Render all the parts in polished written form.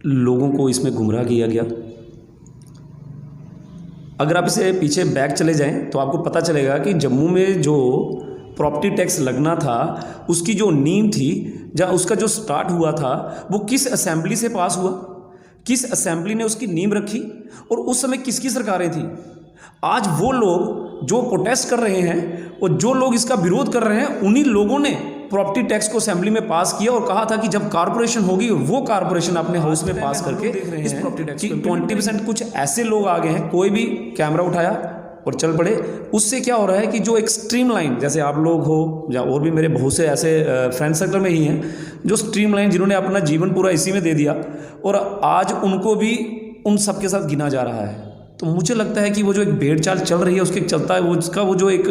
लोगों को इसमें गुमराह किया गया। अगर आप इसे पीछे बैक चले जाएं तो आपको पता चलेगा कि जम्मू में जो प्रॉपर्टी टैक्स लगना था उसकी जो नींव थी, जहाँ उसका जो स्टार्ट हुआ था, वो किस असेंबली से पास हुआ, किस असेंबली ने उसकी नींव रखी और उस समय किसकी सरकारें थी। आज वो लोग जो प्रोटेस्ट कर रहे हैं और जो लोग इसका विरोध कर रहे हैं, उन्हीं लोगों ने प्रॉपर्टी टैक्स को असेंबली में पास किया और कहा था कि जब कारपोरेशन होगी वो कारपोरेशन अपने हाउस में पास करके इस प्रॉपर्टी टैक्स 20% कुछ ऐसे लोग आ गए हैं, कोई भी कैमरा उठाया और चल पड़े। उससे क्या हो रहा है कि जो एक स्ट्रीम लाइन, जैसे आप लोग हो या और भी मेरे बहुत से ऐसे फ्रेंड सर्कल में ही हैं जो स्ट्रीम लाइन, जिन्होंने अपना जीवन पूरा इसी में दे दिया और आज उनको भी उन सब के साथ गिना जा रहा है। तो मुझे लगता है कि वो जो एक भेड़ चाल चल रही है उसके चलता है, वो उसका वो जो एक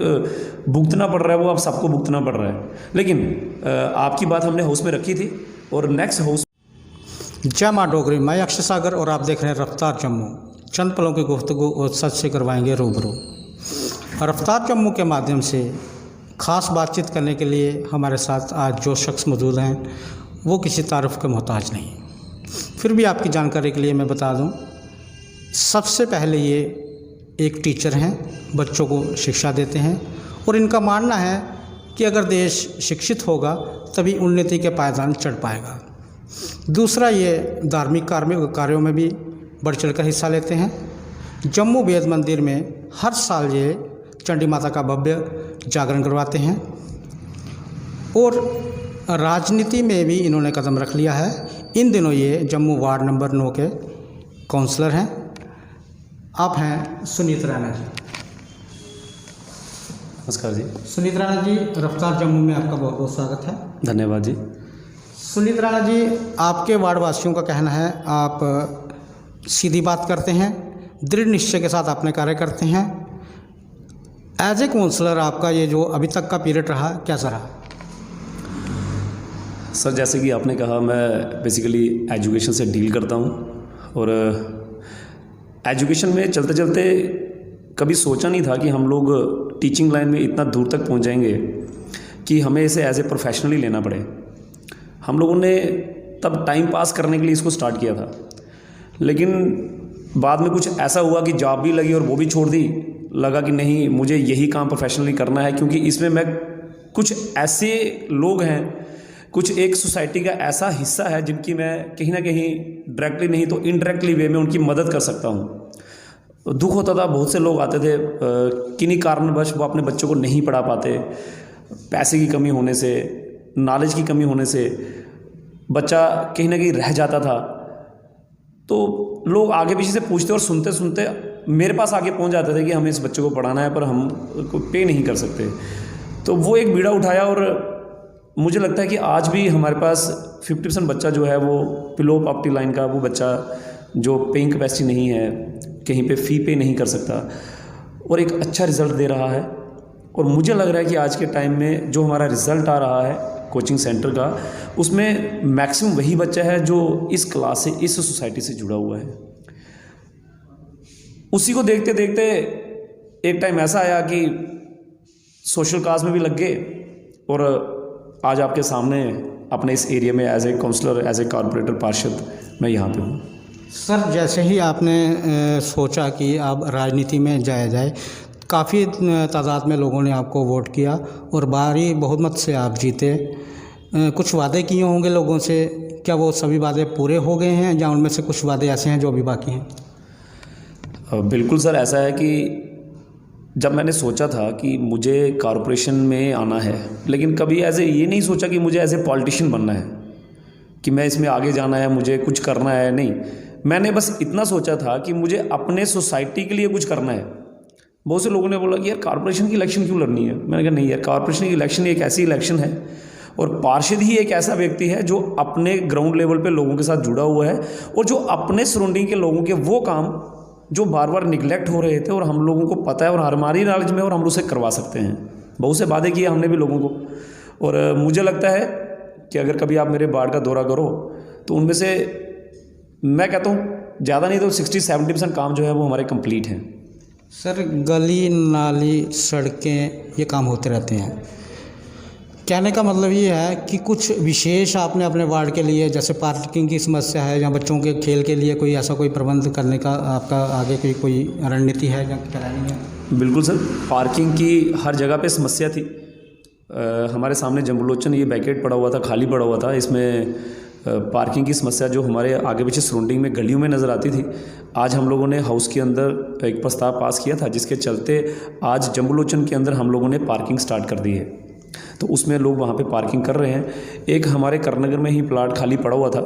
भुगतना पड़ रहा है वो अब सबको भुगतना पड़ रहा है। लेकिन आपकी बात हमने हाउस में रखी थी और नेक्स्ट हाउस। जय माँ डोगरी, मैं अक्षय सागर और आप देख रहे हैं रफ्तार जम्मू। चंद पलों की गुफ्तगू और सच से करवाएंगे रूबरू। रफ्तार जम्मू के माध्यम से ख़ास बातचीत करने के लिए हमारे साथ आज जो शख्स मौजूद हैं वो किसी तारुफ के मोहताज नहीं। फिर भी आपकी जानकारी के लिए मैं बता दूं, सबसे पहले ये एक टीचर हैं, बच्चों को शिक्षा देते हैं और इनका मानना है कि अगर देश शिक्षित होगा तभी उन्नति के पायदान चढ़ पाएगा। दूसरा, ये धार्मिक कार्यों में भी बढ़ चढ़कर हिस्सा लेते हैं। जम्मू वेद मंदिर में हर साल ये चंडी माता का भव्य जागरण करवाते हैं और राजनीति में भी इन्होंने कदम रख लिया है। इन दिनों ये जम्मू वार्ड नंबर 9 के काउंसलर हैं। आप हैं सुनीत राणा जी। नमस्कार जी। सुनीत राणा जी, रफ्तार जम्मू में आपका बहुत बहुत स्वागत है। धन्यवाद जी। सुनीत राणा जी, आपके वार्ड वासियों का कहना है आप सीधी बात करते हैं, दृढ़ निश्चय के साथ अपने कार्य करते हैं। एज ए काउंसलर आपका ये जो अभी तक का पीरियड रहा, कैसा रहा? सर, जैसे कि आपने कहा, मैं बेसिकली एजुकेशन से डील करता हूँ और एजुकेशन में चलते चलते कभी सोचा नहीं था कि हम लोग टीचिंग लाइन में इतना दूर तक पहुँच जाएंगे कि हमें इसे एज ए प्रोफेशनली लेना पड़े। हम लोगों ने तब टाइम पास करने के लिए इसको स्टार्ट किया था, लेकिन बाद में कुछ ऐसा हुआ कि जॉब भी लगी और वो भी छोड़ दी। लगा कि नहीं, मुझे यही काम प्रोफेशनली करना है, क्योंकि इसमें मैं कुछ ऐसे लोग हैं, कुछ एक सोसाइटी का ऐसा हिस्सा है जिनकी मैं कहीं ना कहीं डायरेक्टली नहीं तो इनडायरेक्टली वे में उनकी मदद कर सकता हूँ। दुख होता था, बहुत से लोग आते थे, किन्हीं कारणवश वो अपने बच्चों को नहीं पढ़ा पाते, पैसे की कमी होने से, नॉलेज की कमी होने से बच्चा कहीं ना कहीं रह जाता था। तो लोग आगे पीछे से पूछते और सुनते सुनते मेरे पास आगे पहुंच जाते थे कि हमें इस बच्चे को पढ़ाना है पर हम को पे नहीं कर सकते। तो वो एक बीड़ा उठाया और मुझे लगता है कि आज भी हमारे पास 50% बच्चा जो है वो बिलो पॉवर्टी लाइन का, वो बच्चा जो पेइंग कैपेसिटी नहीं है, कहीं पे फ़ी पे नहीं कर सकता और एक अच्छा रिज़ल्ट दे रहा है। और मुझे लग रहा है कि आज के टाइम में जो हमारा रिज़ल्ट आ रहा है कोचिंग सेंटर का, उसमें मैक्सिमम वही बच्चा है जो इस क्लास से, इस सोसाइटी से जुड़ा हुआ है। उसी को देखते देखते एक टाइम ऐसा आया कि सोशल काज में भी लग गए और आज आपके सामने अपने इस एरिया में as a counselor, as a corporator पार्षद मैं यहाँ पे हूँ। सर, जैसे ही आपने सोचा कि अब राजनीति में जाया जाए, काफ़ी तादाद में लोगों ने आपको वोट किया और भारी बहुमत से आप जीते। कुछ वादे किए होंगे लोगों से, क्या वो सभी वादे पूरे हो गए हैं या उनमें से कुछ वादे ऐसे हैं जो अभी बाकी हैं? बिल्कुल सर, ऐसा है कि जब मैंने सोचा था कि मुझे कॉरपोरेशन में आना है, लेकिन कभी ऐसे ये नहीं सोचा कि मुझे एज ए पॉलिटिशियन बनना है, कि मैं इसमें आगे जाना है, मुझे कुछ करना है। नहीं, मैंने बस इतना सोचा था कि मुझे अपने सोसाइटी के लिए कुछ करना है। बहुत से लोगों ने बोला कि यार कॉरपोरेशन की इलेक्शन क्यों लड़नी है। मैंने कहा नहीं यार, कॉरपोरेशन की इलेक्शन एक ऐसी इलेक्शन है और पार्षद ही एक ऐसा व्यक्ति है जो अपने ग्राउंड लेवल पे लोगों के साथ जुड़ा हुआ है और जो अपने सराउंडिंग के लोगों के वो काम जो बार बार निगलेक्ट हो रहे थे और हम लोगों को पता है और हमारी नॉलेज में और हम उसे करवा सकते हैं। बहुत से वादे किए हमने भी लोगों को और मुझे लगता है कि अगर कभी आप मेरे वार्ड का दौरा करो तो उनमें से मैं कहता हूँ ज़्यादा नहीं तो 60-70% काम जो है वो हमारे कंप्लीट हैं। सर, गली नाली सड़कें ये काम होते रहते हैं, कहने का मतलब ये है कि कुछ विशेष आपने अपने वार्ड के लिए, जैसे पार्किंग की समस्या है या बच्चों के खेल के लिए कोई ऐसा कोई प्रबंध करने का आपका आगे कोई रणनीति है या प्लानिंग है? बिल्कुल सर, पार्किंग की हर जगह पे समस्या थी। हमारे सामने जम्बूलोचन ये बैकेट पड़ा हुआ था, खाली पड़ा हुआ था। इसमें पार्किंग की समस्या जो हमारे आगे पीछे सराउंडिंग में गलियों में नज़र आती थी, आज हम लोगों ने हाउस के अंदर एक प्रस्ताव पास किया था, जिसके चलते आज जम्बूलोचन के अंदर हम लोगों ने पार्किंग स्टार्ट कर दी है। तो उसमें लोग वहाँ पे पार्किंग कर रहे हैं। एक हमारे करनगर में ही प्लाट खाली पड़ा हुआ था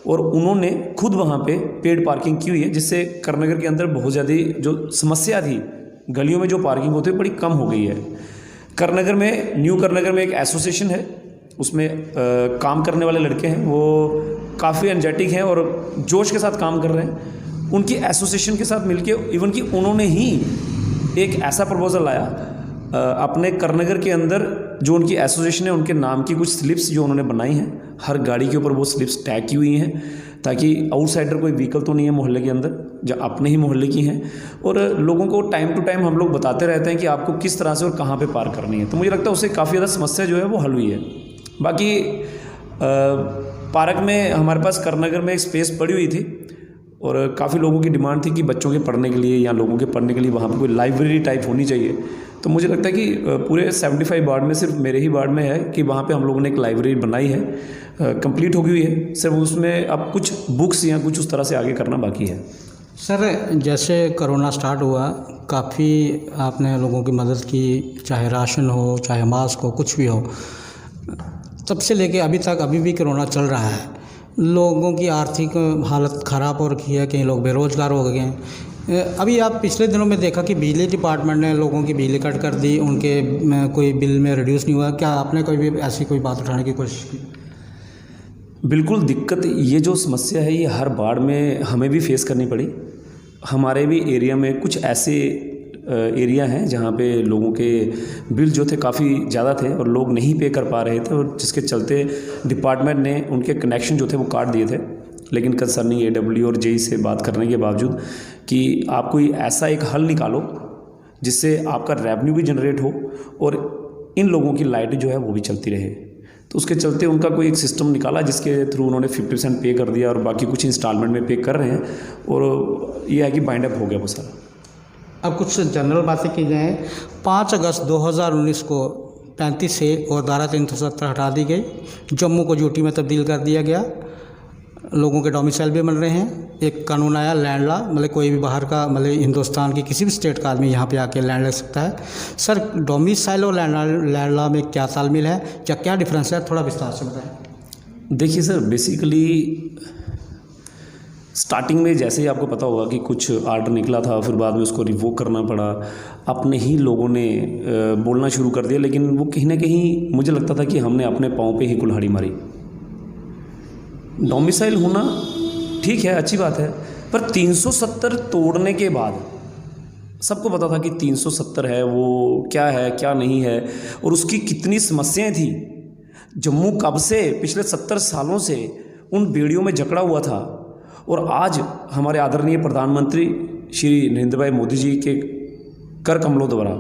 और उन्होंने खुद वहाँ पे पेड पार्किंग की हुई है, जिससे करनगर के अंदर बहुत ज़्यादा जो समस्या थी, गलियों में जो पार्किंग होती है बड़ी कम हो गई है। करनगर में, न्यू करनगर में एक एसोसिएशन है, उसमें काम करने वाले लड़के हैं, वो काफ़ी एनर्जेटिक हैं और जोश के साथ काम कर रहे हैं। उनकी एसोसिएशन के साथ मिलके इवन कि उन्होंने ही एक ऐसा प्रपोजल लाया अपने करनगर के अंदर, जो उनकी एसोसिएशन है उनके नाम की कुछ स्लिप्स जो उन्होंने बनाई हैं, हर गाड़ी के ऊपर वो स्लिप्स टैग की हुई हैं, ताकि आउटसाइडर कोई व्हीकल तो नहीं है मोहल्ले के अंदर, जो अपने ही मोहल्ले की हैं। और लोगों को टाइम टू टाइम हम लोग बताते रहते हैं कि आपको किस तरह से और कहाँ पे पार्क करनी है। तो मुझे लगता है उससे काफ़ी ज़्यादा समस्या जो है वो हल हुई है। बाकी पार्क में हमारे पास करनगर में एक स्पेस पड़ी हुई थी और काफ़ी लोगों की डिमांड थी कि बच्चों के पढ़ने के लिए या लोगों के पढ़ने के लिए वहाँ पर कोई लाइब्रेरी टाइप होनी चाहिए। तो मुझे लगता है कि पूरे 75 वार्ड में सिर्फ मेरे ही वार्ड में है कि वहाँ पे हम लोगों ने एक लाइब्रेरी बनाई है, कंप्लीट हो गई हुई है। सिर्फ उसमें अब कुछ बुक्स या कुछ उस तरह से आगे करना बाकी है। सर, जैसे कोरोना स्टार्ट हुआ, काफ़ी आपने लोगों की मदद की, चाहे राशन हो, चाहे मास्क हो, कुछ भी हो। तब से लेके अभी तक अभी भी कोरोना चल रहा है। लोगों की आर्थिक हालत ख़राब हो रखी है, कई लोग बेरोज़गार हो गए हैं। अभी आप पिछले दिनों में देखा कि बिजली डिपार्टमेंट ने लोगों की बिजली कट कर दी, उनके कोई बिल में रिड्यूस नहीं हुआ। क्या आपने कोई भी ऐसी कोई बात उठाने की कोशिश की? बिल्कुल, दिक्कत ये जो समस्या है ये हर वार्ड में हमें भी फेस करनी पड़ी। हमारे भी एरिया में कुछ ऐसे एरिया हैं जहाँ पे लोगों के बिल जो थे काफ़ी ज़्यादा थे और लोग नहीं पे कर पा रहे थे, और जिसके चलते डिपार्टमेंट ने उनके कनेक्शन जो थे वो काट दिए थे। लेकिन कंसर्निंग AW और JE से बात करने के बावजूद कि आप कोई ऐसा एक हल निकालो जिससे आपका रेवेन्यू भी जनरेट हो और इन लोगों की लाइट जो है वो भी चलती रहे। तो उसके चलते उनका कोई एक सिस्टम निकाला जिसके थ्रू उन्होंने 50% पे कर दिया और बाकी कुछ इंस्टॉलमेंट में पे कर रहे हैं, और ये है कि बाइंड अप हो गया वो सारा। अब कुछ जनरल बातें की जाएँ। 5 अगस्त 2019 को 35 से और धारा 370 हटा दी गई। जम्मू को यूटी में तब्दील कर दिया गया। लोगों के डोमिसाइल भी मिल रहे हैं। एक कानून आया लैंड लॉ, मतलब कोई भी बाहर का, मतलब हिंदुस्तान की किसी भी स्टेट का आदमी यहाँ पे आके लैंड ले सकता है। सर, डोमिसाइल और लैंड लॉ में क्या तालमेल है या क्या डिफरेंस है, थोड़ा विस्तार से बताएं। देखिए सर, बेसिकली स्टार्टिंग में जैसे ही आपको पता होगा कि कुछ आर्डर निकला था, फिर बाद में उसको रिवोक करना पड़ा, अपने ही लोगों ने बोलना शुरू कर दिया। लेकिन वो कहीं ना कहीं मुझे लगता था कि हमने अपने पाँव पे ही कुल्हाड़ी मारी। डोमिसाइल होना ठीक है, अच्छी बात है, पर 370 तोड़ने के बाद सबको पता था कि 370 है, वो क्या है क्या नहीं है और उसकी कितनी समस्याएं थी। जम्मू कब से पिछले 70 सालों से उन बेड़ियों में जकड़ा हुआ था, और आज हमारे आदरणीय प्रधानमंत्री श्री नरेंद्र भाई मोदी जी के कर कमलों द्वारा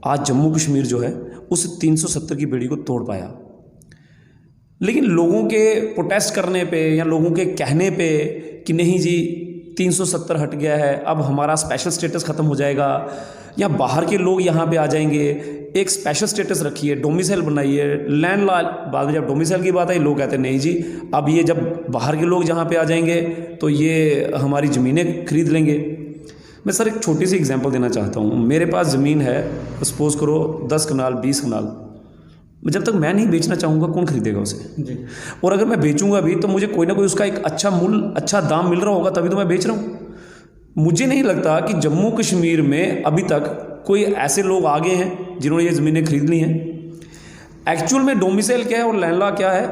आज जम्मू कश्मीर जो है उस 370 की बेड़ी को तोड़ पाया। लेकिन लोगों के प्रोटेस्ट करने पे या लोगों के कहने पे कि नहीं जी 370 हट गया है, अब हमारा स्पेशल स्टेटस ख़त्म हो जाएगा या बाहर के लोग यहाँ पे आ जाएंगे, एक स्पेशल स्टेटस रखिए, डोमिसाइल बनाइए, लैंड लॉ। बाद में जब डोमिसाइल की बात आई, लोग कहते हैं नहीं जी, अब ये जब बाहर के लोग जहाँ पे आ जाएंगे तो ये हमारी ज़मीनें खरीद लेंगे। मैं सर एक छोटी सी एग्जांपल देना चाहता हूँ। मेरे पास ज़मीन है, सपोज़ करो 10 कनाल 20 कनाल, जब तक मैं नहीं बेचना चाहूँगा कौन खरीदेगा उसे जी। और अगर मैं बेचूंगा भी तो मुझे कोई ना कोई उसका एक अच्छा मूल्य, अच्छा दाम मिल रहा होगा, तभी तो मैं बेच रहा हूँ। मुझे नहीं लगता कि जम्मू कश्मीर में अभी तक कोई ऐसे लोग आगे हैं जिन्होंने ये ज़मीनें खरीद ली हैं। एक्चुअल में डोमिसाइल क्या है और लैंड लॉ क्या है,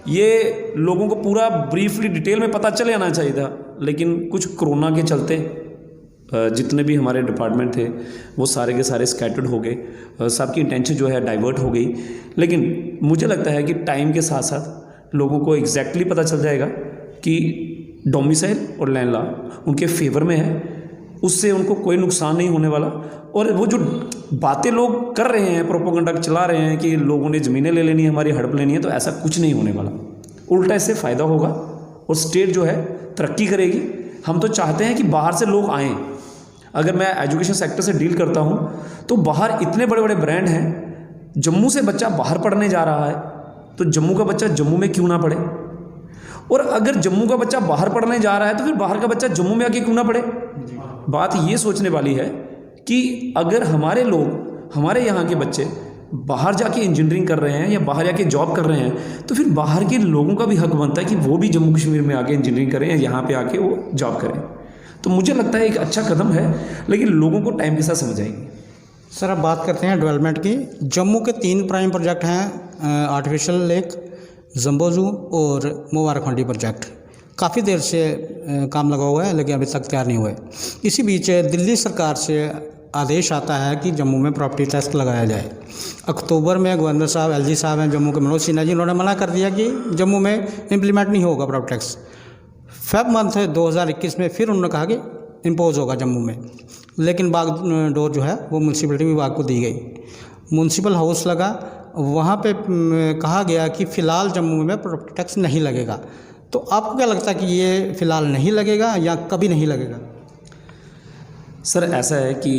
ये लोगों को पूरा ब्रीफली डिटेल में पता चले आना चाहिए था। लेकिन कुछ कोरोना के चलते जितने भी हमारे डिपार्टमेंट थे वो सारे के सारे स्कैटर्ड हो गए, सबकी इंटेंशन जो है डाइवर्ट हो गई। लेकिन मुझे लगता है कि टाइम के साथ साथ लोगों को एग्जैक्टली पता चल जाएगा कि डोमिसाइल और लैंड लॉ उनके फेवर में है। उससे उनको कोई नुकसान नहीं होने वाला। और वो जो बातें लोग कर रहे हैं, प्रोपोगंडा चला रहे हैं कि लोगों ने ज़मीनें ले लेनी है, हमारी हड़प लेनी है, तो ऐसा कुछ नहीं होने वाला। उल्टा इससे फ़ायदा होगा और स्टेट जो है तरक्की करेगी। हम तो चाहते हैं कि बाहर से लोग आएँ। अगर मैं एजुकेशन सेक्टर से डील करता हूँ तो बाहर इतने बड़े बड़े ब्रांड हैं, जम्मू से बच्चा बाहर पढ़ने जा रहा है तो जम्मू का बच्चा जम्मू में क्यों ना पढ़े, और अगर जम्मू का बच्चा बाहर पढ़ने जा रहा है तो फिर बाहर का बच्चा जम्मू में आके क्यों ना पढ़े। बात ये सोचने वाली है कि अगर हमारे लोग, हमारे यहाँ के बच्चे बाहर जाके इंजीनियरिंग कर रहे हैं या बाहर जाके जॉब कर रहे हैं तो फिर बाहर के लोगों का भी हक बनता है कि वो भी जम्मू कश्मीर में आके इंजीनियरिंग करें या यहाँ पे आके वो जॉब करें। तो मुझे लगता है एक अच्छा कदम है, लेकिन लोगों को टाइम के साथ समझ आएगी। सर अब बात करते हैं डेवलपमेंट की। जम्मू के 3 प्राइम प्रोजेक्ट हैं, आर्टिफिशियल लेक, जम्बो जू और मुबारकमंडी प्रोजेक्ट। काफ़ी देर से काम लगा हुआ है लेकिन अभी तक तैयार नहीं हुए। इसी बीच दिल्ली सरकार से आदेश आता है कि जम्मू में प्रॉपर्टी टैक्स लगाया जाए। अक्टूबर में गवर्नर साहब, एलजी साहब हैं जम्मू के, मनोज सिन्हा जी, उन्होंने मना कर दिया कि जम्मू में इम्प्लीमेंट नहीं होगा प्रॉपर्टी टैक्स। फेब मंथ 2021 में फिर उन्होंने कहा कि इम्पोज होगा जम्मू में, लेकिन बागडोर जो है वो म्यूनसिपलिटी विभाग को दी गई। म्यूनसिपल हाउस लगा, वहाँ पे कहा गया कि फ़िलहाल जम्मू में प्रॉपर्टी टैक्स नहीं लगेगा। तो आपको क्या लगता है कि ये फ़िलहाल नहीं लगेगा या कभी नहीं लगेगा? सर ऐसा है कि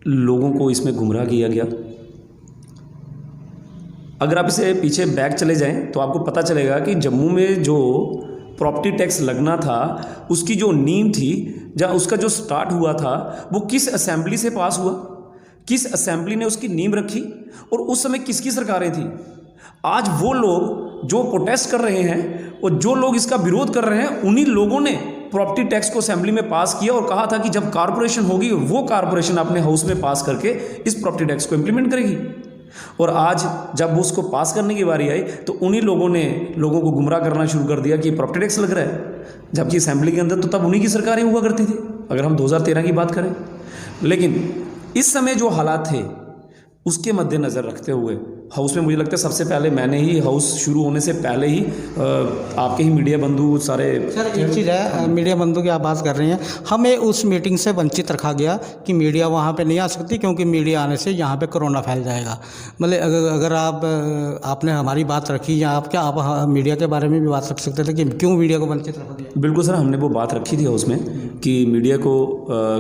लोगों को इसमें गुमराह किया गया। अगर आप इसे पीछे बैक चले जाएं तो आपको पता चलेगा कि जम्मू में जो प्रॉपर्टी टैक्स लगना था उसकी जो नींव थी, जहाँ उसका जो स्टार्ट हुआ था, वो किस असेंबली से पास हुआ, किस असेंबली ने उसकी नींव रखी और उस समय किसकी सरकारें थी। आज वो लोग जो प्रोटेस्ट कर रहे हैं और जो लोग इसका विरोध कर रहे हैं, उन्हीं लोगों ने प्रॉपर्टी टैक्स को असेंबली में पास किया और कहा था कि जब कारपोरेशन होगी वो कारपोरेशन अपने हाउस में पास करके इस प्रॉपर्टी टैक्स को इम्प्लीमेंट करेगी। और आज जब उसको पास करने की बारी आई तो उन्हीं लोगों ने लोगों को गुमराह करना शुरू कर दिया कि प्रॉपर्टी टैक्स लग रहा है, जबकि असेंबली के अंदर तो तब उन्हीं की सरकारें हुआ करती थी, अगर हम 2013 की बात करें। लेकिन इस समय जो हालात थे उसके मद्देनज़र रखते हुए हाउस में, मुझे लगता है सबसे पहले मैंने ही हाउस शुरू होने से पहले ही आपके ही मीडिया बंधु सारे। सर एक चीज़ है, मीडिया बंधु की आप बात कर रहे हैं, हमें उस मीटिंग से वंचित रखा गया कि मीडिया वहाँ पे नहीं आ सकती क्योंकि मीडिया आने से यहाँ पे कोरोना फैल जाएगा। मतलब अगर आपने हमारी बात रखी या आप मीडिया के बारे में भी बात रख सकते थे कि क्यों मीडिया को वंचित रखा गया? बिल्कुल सर, हमने वो बात रखी थी हाउस में कि मीडिया को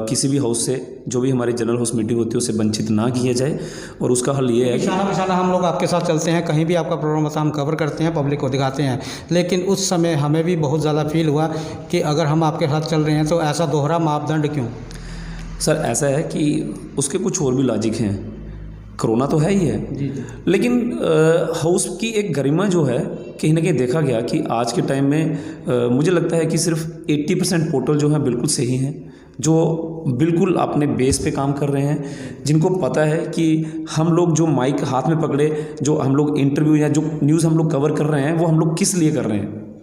किसी भी हाउस से, जो भी हमारी जनरल हाउस मीटिंग होती है उससे वंचित ना किया जाए। और उसका हल ये है कि निशाना हम लोग आपके साथ चलते हैं, कहीं भी आपका प्रोग्राम होता है हम कवर करते हैं, पब्लिक को दिखाते हैं। लेकिन उस समय हमें भी बहुत ज़्यादा फील हुआ कि अगर हम आपके साथ चल रहे हैं तो ऐसा दोहरा मापदंड क्यों? सर ऐसा है कि उसके कुछ और भी लॉजिक हैं। कोरोना तो है ही है जी। लेकिन हाउस की एक गरिमा जो है, कहीं ना कहीं देखा गया कि आज के टाइम में मुझे लगता है कि सिर्फ 80% पोर्टल जो हैं बिल्कुल सही हैं, जो बिल्कुल अपने बेस पे काम कर रहे हैं, जिनको पता है कि हम लोग जो माइक हाथ में पकड़े, जो हम लोग इंटरव्यू या जो न्यूज़ हम लोग कवर कर रहे हैं, वो हम लोग किस लिए कर रहे हैं।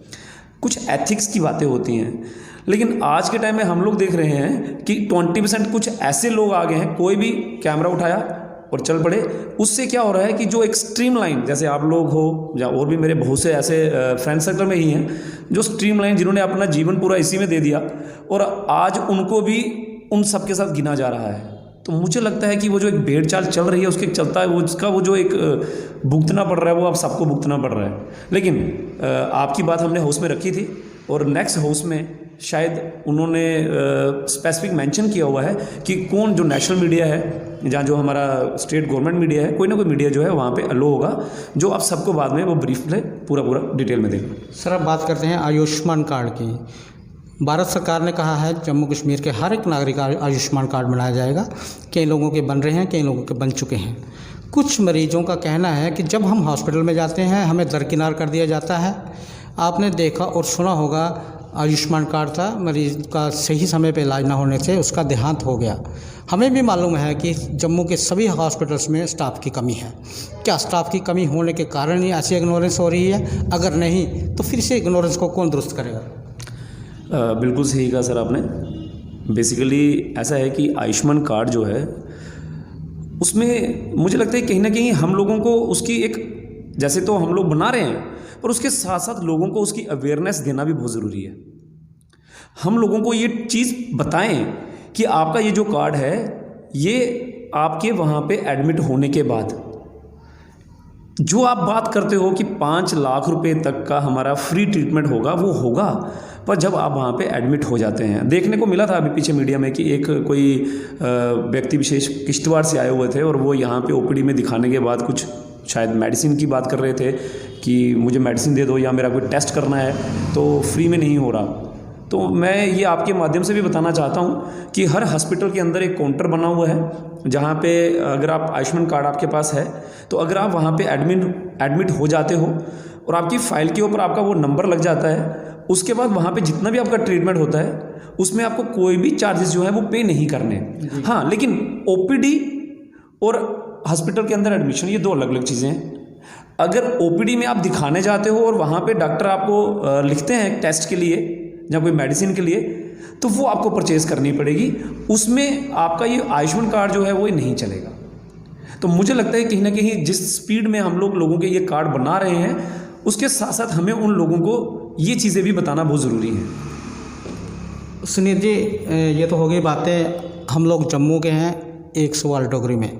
कुछ एथिक्स की बातें होती हैं, लेकिन आज के टाइम में हम लोग देख रहे हैं कि 20% कुछ ऐसे लोग आ गए हैं, कोई भी कैमरा उठाया और चल पड़े। उससे क्या हो रहा है कि जो एक स्ट्रीम लाइन, जैसे आप लोग हो या और भी मेरे बहुत से ऐसे फ्रेंड सर्कल में ही हैं जो स्ट्रीम लाइन, जिन्होंने अपना जीवन पूरा इसी में दे दिया और आज उनको भी उन सब के साथ गिना जा रहा है। तो मुझे लगता है कि वो जो एक भेड़ चाल चल रही है उसके चलता है, वो उसका वो जो एक भुगतना पड़ रहा है वो अब सबको भुगतना पड़ रहा है। लेकिन आपकी बात हमने हाउस में रखी थी और नेक्स्ट हाउस में शायद उन्होंने स्पेसिफिक मेंशन किया हुआ है कि कौन जो नेशनल मीडिया है, जहाँ जो हमारा स्टेट गवर्नमेंट मीडिया है, कोई ना कोई मीडिया जो है वहाँ पे अलो होगा, जो आप सबको बाद में वो ब्रीफ में पूरा डिटेल में देंगे। सर अब बात करते हैं आयुष्मान कार्ड की। भारत सरकार ने कहा है जम्मू कश्मीर के हर एक नागरिक आयुष्मान कार्ड बनाया जाएगा। कई लोगों के बन रहे हैं, कई लोगों के बन चुके हैं। कुछ मरीजों का कहना है कि जब हम हॉस्पिटल में जाते हैं हमें दरकिनार कर दिया जाता है। आपने देखा और सुना होगा, आयुष्मान कार्ड था, मरीज का सही समय पे इलाज ना होने से उसका देहांत हो गया। हमें भी मालूम है कि जम्मू के सभी हॉस्पिटल्स में स्टाफ की कमी है। क्या स्टाफ की कमी होने के कारण ही ऐसी इग्नोरेंस हो रही है? अगर नहीं तो फिर से इग्नोरेंस को कौन दुरुस्त करेगा? बिल्कुल सही कहा सर आपने। बेसिकली ऐसा है कि आयुष्मान कार्ड जो है उसमें मुझे लगता है कहीं ना कहीं हम लोगों को उसकी एक, जैसे तो हम लोग बना रहे हैं, पर उसके साथ साथ लोगों को उसकी अवेयरनेस देना भी बहुत ज़रूरी है। हम लोगों को ये चीज़ बताएं कि आपका ये जो कार्ड है ये आपके वहाँ पे एडमिट होने के बाद जो आप बात करते हो कि 5 लाख रुपए तक का हमारा फ्री ट्रीटमेंट होगा, वो होगा, पर जब आप वहाँ पे एडमिट हो जाते हैं। देखने को मिला था अभी पीछे मीडिया में कि एक कोई व्यक्ति विशेष किश्तवाड़ से आए हुए थे और वो यहाँ पे ओपीडी में दिखाने के बाद कुछ शायद मेडिसिन की बात कर रहे थे कि मुझे मेडिसिन दे दो या मेरा कोई टेस्ट करना है तो फ्री में नहीं हो रहा। तो मैं ये आपके माध्यम से भी बताना चाहता हूँ कि हर हॉस्पिटल के अंदर एक काउंटर बना हुआ है जहाँ पे अगर आप आयुष्मान कार्ड आपके पास है तो अगर आप वहाँ पे एडमिट हो जाते हो और आपकी फ़ाइल के ऊपर आपका वो नंबर लग जाता है, उसके बाद वहाँ पे जितना भी आपका ट्रीटमेंट होता है उसमें आपको कोई भी चार्जेस जो है वो पे नहीं करने। हाँ, लेकिन ओपीडी और हॉस्पिटल के अंदर एडमिशन ये 2 अलग अलग चीज़ें हैं। अगर ओपीडी में आप दिखाने जाते हो और वहाँ पे डॉक्टर आपको लिखते हैं टेस्ट के लिए या कोई मेडिसिन के लिए, तो वो आपको परचेज़ करनी पड़ेगी, उसमें आपका ये आयुष्मान कार्ड जो है वो नहीं चलेगा। तो मुझे लगता है कहीं ना कहीं जिस स्पीड में हम लोगों के ये कार्ड बना रहे हैं उसके साथ साथ हमें उन लोगों को ये चीज़ें भी बताना बहुत ज़रूरी है। सुनील जी, ये तो हो गई बातें, हम लोग जम्मू के हैं। एक सवाल डोगरी में,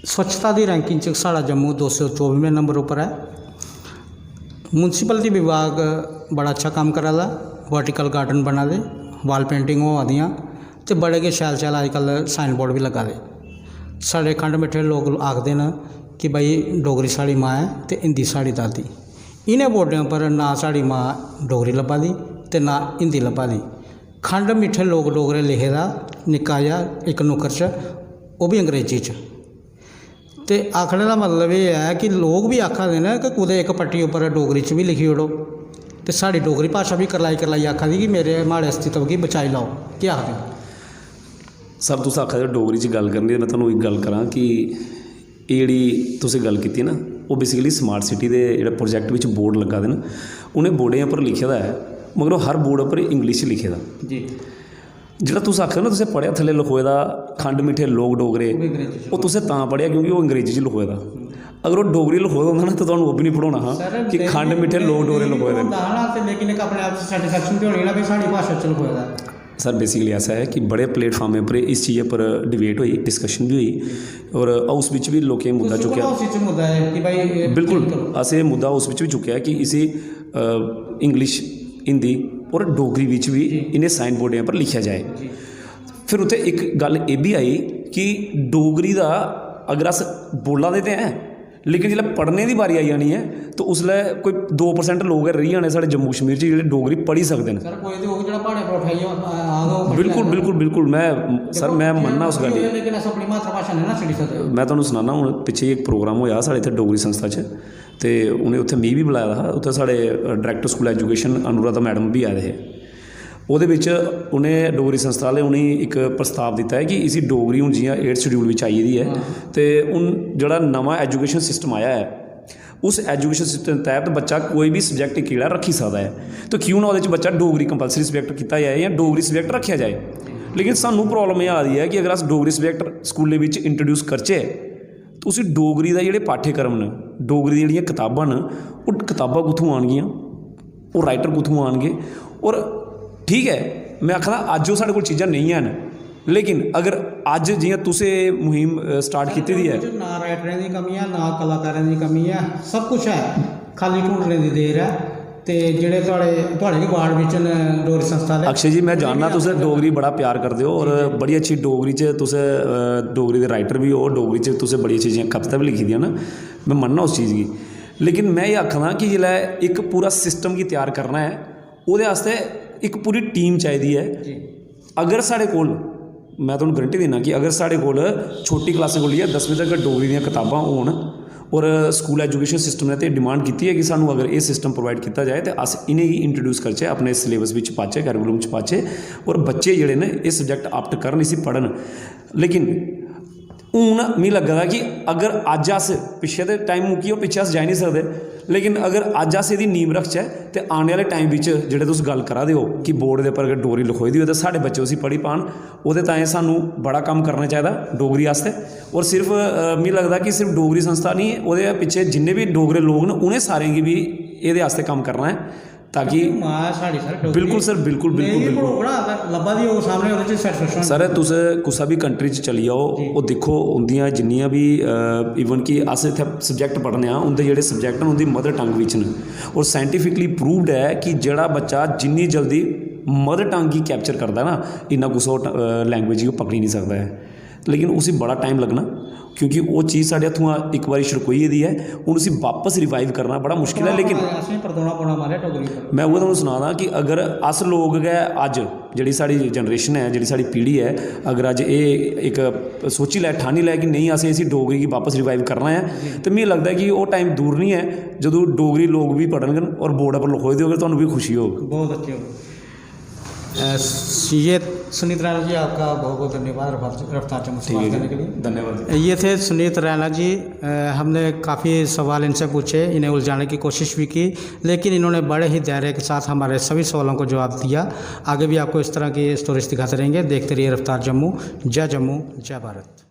स्वच्छता की रैंकिंग च साड़ा जम्मू 224वें नंबर पर है। म्यूनसिपलिटी विभाग बड़ा अच्छा काम करा दा, वर्टिकल गार्डन बना दे, वाल पेंटिंग होआ दियां ते बड़े के शैल शैल अजकल साइन बोर्ड भी लगा दे। साढ़े खंड मिट्ठे लोग आखते हैं कि भाई डोगरी साड़ी माँ है तो हिंदी साड़ी दादी। इन्हें बोर्डों पर ना साड़ी माँ डोगरी लब्भा दी ते ना हिंदी लब्भा दी। खंड मिट्ठे लोग डोगरे लिखे दा निक्का जिहा एक नुक्कर च, वो भी अंग्रेजी च। तो आखने का मतलब ये है कि लोग भी आखा दे ना कि कुदै एक पट्टी उपर डोगरी च भी लिखी ओड़ो, तो साड़ी डोगरी भाषा भी करलाई आखा दी कि मेरे माड़े अस्तित्व की बचाई लाओ। क्या आखदे सर? तुस आखा दे डोगरी च गल करनी, मैं तुहानूं एक गल करां कि ये जिहड़ी तुसीं गल कीती ना, वो बेसिकली स्मार्ट सिटी के जिहड़े प्रोजैक्ट विच बोर्ड लगा दे ना, उन्हें बोर्डें पर लिखे दा है, मगर वो हर बोर्ड पर इंग्लिश लिखे दा जी। जिहड़ा तुस आखदे ना, तुसें पढ़िया थल्ले लखोए दा खंड मिट्ठे लोग डोगरे, वो तुसें तां पढ़िया क्योंकि वो अंग्रेजी च लखोए दा। अगर वो डोगरी लखोए दा होंदा ना तो तुहानूं वो भी नहीं पढ़ाउणा हा कि खंड मिट्ठे लोग डोगरे लखोए दे। लेकिन एक अपने आप सैटिस्फैक्शन तो होनी ना भी साड़ी भाषा च लखोए दा। सर बेसिकली ऐसा है कि बड़े प्लेटफार्में पर इस चीज़ पर डिबेट हुई, डिस्कशन भी हुई और हाउस विच भी लोकें मुद्दा चुक्या। बिल्कुल असें मुद्दा हाउस विच भी चुक्या कि इसी इंग्लिश, हिंदी और डोगरी विच भी इन्हें साइन बोर्डें पर लिखा जाए। फिर उत्थे एक गल ये भी आई कि डोगरी दा अगर अस बोला दे हैं, लेकिन जिसलै पढ़ने की बारी आई जानी है तो उसलै कोई 2% लोग रही जाने साढ़े जम्मू कश्मीर च जेह्ड़े डोगरी पढ़ी सकते हैं। बिल्कुल मैं मनना उस गल गी। मैं तुहानूं सनाना, हूँ पिछे एक प्रोग्राम होया साढ़े इत्थे डोगरी संस्था च, तो उन्हें उत्थे मी भी बुलाया था। उत्थे साढ़े director school education Anuradha madam भी आए थे। ਉਹਦੇ ਵਿੱਚ उन्हें डोगरी संस्था वाले उन्हें एक प्रस्ताव दिता है कि इसी डोगरी हूँ जियां 8th शेड्यूल में आई दी है, तो हूँ जोड़ा नवा एजुकेशन सिस्टम आया है उस एजुकेशन सिस्टम तहत बच्चा कोई भी सबजैक्ट केड़ा रखी सकता है, तो क्यों ना वो बच्चा डोगरी कंपलसरी सबजैक्ट किया जाए या डोगरी सबजैक्ट रखा जाए। लेकिन सानू प्रॉब्लम यह आ रही है कि अगर अस डोगरी सबजैक्ट स्कूलों में इंट्रोड्यूस करचे तो उस डोगरी का जोड़े पाठ्यक्रम ने, डोगरी दी किताबां न, वो किताबां कुत्थों आउणगियां, वो राइटर कुत्थों आउणगे। और ठीक है, मैं आखदा अज वो साढ़े कोल चीज़ां नहीं हैं, लेकिन अगर अज जियां तुसें मुहिम स्टार्ट की दी है, ना राइटरें की कमी है ना कलाकारें की कमी है, सब कुछ है, खाली ढूंढने की देर है। तो जेह्ड़े थोड़े वार्ड बिच डोगरी संस्था दे अक्षय जी, मैं जानना तुस डोगरी बड़ा प्यार करते हो और बड़ी अच्छी डोगरी च तुस डोगरी के राइटर भी हो, डोगरी च तुसें बड़ी अच्छी चीज़ां कविता भी लिखी दियां ना, मैं मनना उस चीज़ की। लेकिन मैं ये आखना कि जिसलै एक पूरा सिस्टम गी तैयार करना है, वो एक पूरी टीम चाहिए है। अगर साढ़े कोल, मैं तुहानूं गारंटी देना कि अगर साढ़े कोल छोटी क्लासें को लेइयै 10वीं तक डोगरी दी किताबां होण और स्कूल एजुकेशन सिस्टम ने तो डिमांड की है कि सानू अगर ये सिस्टम प्रोवाइड किया जाए तो अस इन्हें इंट्रोड्यूस करचे, अपने सिलेबस में पाचे, कैरिकुलम च पाचे और बच्चे जिहड़े ने ये सबजैक्ट आप्ट करन, इसी पढ़न। लेकिन हूँ मिगी लग्गा कि अगर अज अस पिछे तो टाइम मुक्की पिछे अस जाई नहीं सकते, लेकिन अगर अज अस ये नींव रखचे तो आने वाले टाइम में जोड़े तुम गल करा दे हो कि बोर्ड के उपर अगर डोगरी लिखोई दी हो तो साढ़े बच्चे उसी पढ़ी पान, वो सानू बड़ा काम करना चाहिए डोगरी आस्ते। और सिर्फ मिगी लगता कि सिर्फ डोगरी संस्था नहीं, वो पिछे जिन्ने भी डोगरे लोग न उन्हें सारें की भी ये काम करना है ताकि मां साढ़ी सर डोगरी बिल्कुल सर बिल्कुल बिल्कुल नहीं, बिल्कुल बड़ा लब्भा दी हो सामने ओहदे च सैटिस्फैक्शन सर तुस कुसा भी कंट्री च चली जाओ वो दिक्खो उंदियां जिन्नियां भी इवन कि अस इत्थै सब्जैक्ट पढ़ने आं उंदे जेह्ड़े सब्जैक्ट न उंदी मदर टंग बिच न और साइंटिफिकली प्रूवड है कि जेह्ड़ा बच्चा जिन्नी जल्दी मदर टंग गी कैप्चर करदा ना इन्ना कुसै लैंग्वेज गी पकड़ी नहीं सकदा है लेकिन उसी बड़ा टाइम लगना क्योंकि वो चीज़ साढ़े हत्थों एक बारी छड़कोई गेदी है हूँ उसी वापस रिवाइव करना बड़ा मुश्किल है लेकिन मैं वो तुहानूं सना दा कि अगर अस लोग गै अज्ज जेह्ड़ी साढ़ी जनरेशन है जेह्ड़ी साढ़ी पीढ़ी है अगर अज्ज एह् एक सोची लै ठानी लै कि नहीं असें इसी डोगरी गी वापस रिवाइव करना है तो मिगी लगदा है कि वो टाइम दूर नहीं है जदों डोगरी लोग भी पढ़न और बोर्ड पर लिखोए दे तुहानूं भी खुशी होग बहुत अच्छे हो ये सुनीत रैना जी आपका बहुत बहुत धन्यवाद रफ्तार चम्मू सवाल करने के लिए धन्यवाद ये थे सुनीत रैना जी हमने काफ़ी सवाल इनसे पूछे इन्हें उलझाने की कोशिश भी की लेकिन इन्होंने बड़े ही धैर्य के साथ हमारे सभी सवालों को जवाब दिया आगे भी आपको इस तरह की स्टोरीज दिखाते रहेंगे देखते रहिए रफ्तार जम्मू जय भारत।